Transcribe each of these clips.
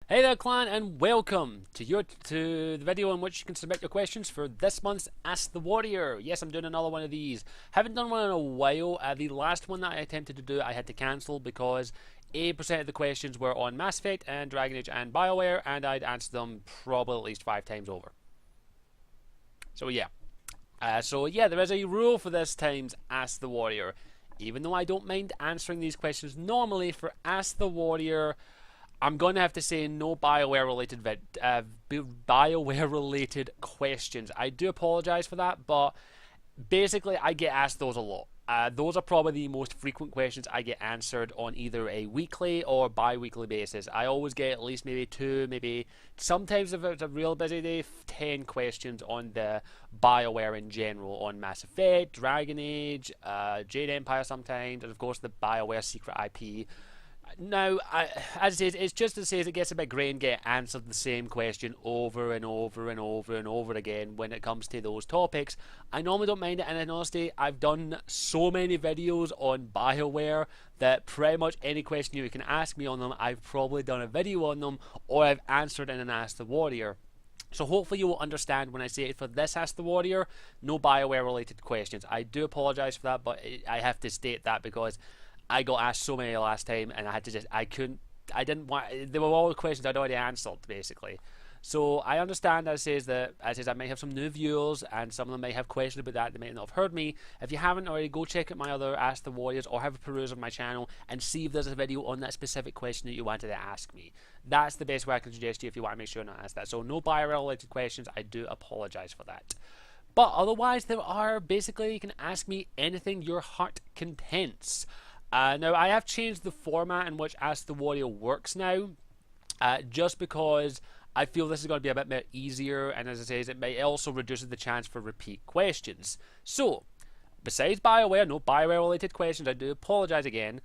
Hey there, clan, and welcome to the video in which you can submit your questions for this month's Ask the Warrior. Yes, I'm doing another one of these. Haven't done one in a while. The last one that I attempted to do, I had to cancel because 80% of the questions were on Mass Effect and Dragon Age and BioWare, and I'd answered them probably at least 5 times over. So yeah. There is a rule for this time's Ask the Warrior. Even though I don't mind answering these questions normally, for Ask the Warrior, I'm going to have to say no BioWare related questions. I do apologize for that, but basically I get asked those a lot. Those are probably the most frequent questions I get answered on either a weekly or bi-weekly basis. I always get at least maybe 2, maybe sometimes if it's a real busy day, 10 questions on the BioWare in general, on Mass Effect, Dragon Age, Jade Empire sometimes, and of course the BioWare secret IP. Now, as it says, it's just as it gets a bit grey and get answered the same question over and over and over and over again when it comes to those topics. I normally don't mind it, and in honesty, I've done so many videos on BioWare that pretty much any question you can ask me on them, I've probably done a video on them, or I've answered in an Ask the Warrior. So hopefully you will understand when I say it for this Ask the Warrior, no BioWare related questions. I do apologise for that, but I have to state that because I got asked so many last time, and I didn't want. They were all questions I'd already answered, basically. So I understand as I might have some new viewers, and some of them may have questions about that. They might not have heard me. If you haven't already, go check out my other Ask the Warriors, or have a peruse of my channel and see if there's a video on that specific question that you wanted to ask me. That's the best way I can suggest to you if you want to make sure not to ask that. So no bio-related questions. I do apologise for that. But otherwise, there are basically you can ask me anything your heart contents. Now, I have changed the format in which Ask the Warrior works now, just because I feel this is going to be a bit more easier, and as I say, it also reduces the chance for repeat questions. So, besides BioWare, no BioWare related questions, I do apologise again,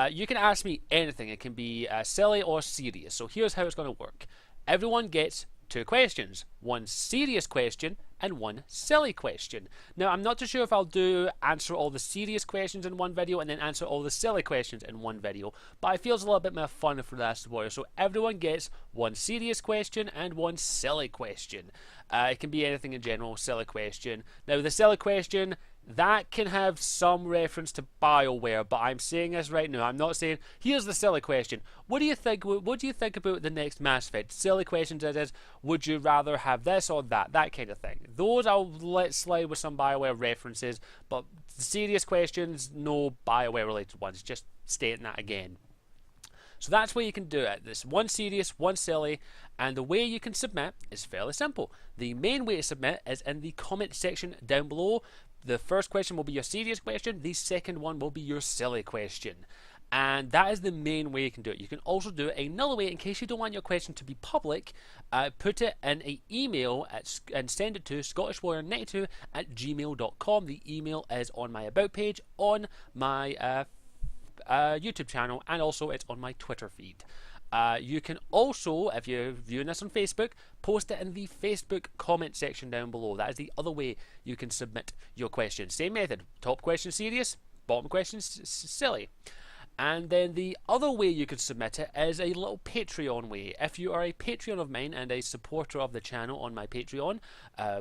you can ask me anything. It can be silly or serious. So here's how it's going to work. Everyone gets 2 questions, one serious question and one silly question. Now, I'm not too sure if I'll answer all the serious questions in one video and then answer all the silly questions in one video, but I feel it's a little bit more fun for the Ask the Warrior. So everyone gets one serious question and one silly question. It can be anything in general, silly question. Now, the silly question, that can have some reference to BioWare, but I'm saying this right now. I'm not saying, here's the silly question. What do you think about the next Mass Effect? Silly questions it is, would you rather have this or that? That kind of thing. Those I'll let slide with some BioWare references, but serious questions, no BioWare related ones. Just stating that again. So that's where you can do it. There's one serious, one silly, and the way you can submit is fairly simple. The main way to submit is in the comment section down below. The first question will be your serious question, the second one will be your silly question. And that is the main way you can do it. You can also do it another way in case you don't want your question to be public. Put it in an email and send it to scottishwarrior92@gmail.com. The email is on my about page on my YouTube channel, and also it's on my Twitter feed. You can also, if you're viewing this on Facebook, post it in the Facebook comment section down below. That is the other way you can submit your question. Same method. Top question serious, bottom question silly. And then the other way you can submit it is a little Patreon way. If you are a Patreon of mine and a supporter of the channel on my Patreon,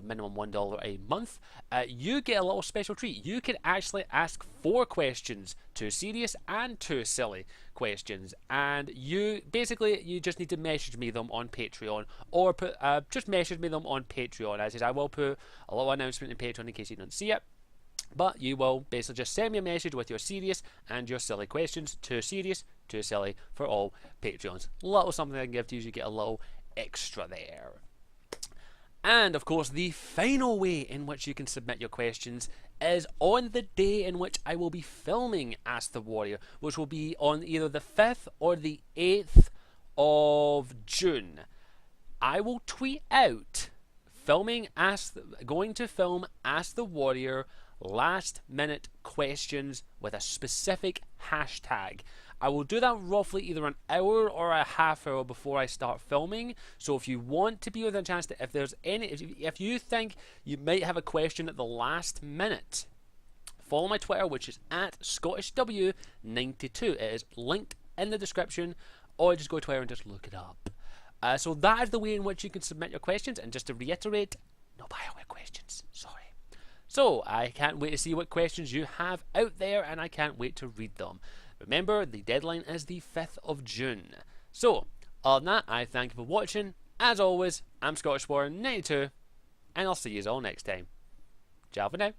minimum $1 a month, you get a little special treat. You can actually ask 4 questions, 2 serious and 2 silly questions, and you just need to message me them on Patreon, or just message me them on Patreon. As I will put a little announcement in Patreon in case you don't see it. But you will basically just send me a message with your serious and your silly questions. 2 serious, 2 silly for all Patreons. A little something I can give to you, you get a little extra there. And of course, the final way in which you can submit your questions is on the day in which I will be filming Ask the Warrior, which will be on either the 5th or the 8th of June. I will tweet out going to film Ask the Warrior last minute questions with a specific hashtag. I will do that roughly either an hour or a half hour before I start filming. So if you want to be within a chance to, if you think you might have a question at the last minute, follow my Twitter, which is at ScottishW92. It is linked in the description, or just go to Twitter and just look it up. So that is the way in which you can submit your questions. And just to reiterate, no BioWare questions. Sorry. So I can't wait to see what questions you have out there, and I can't wait to read them. Remember, the deadline is the 5th of June. So, other than that, I thank you for watching. As always, I'm Scottish Warren 92, and I'll see you all next time. Ciao for now.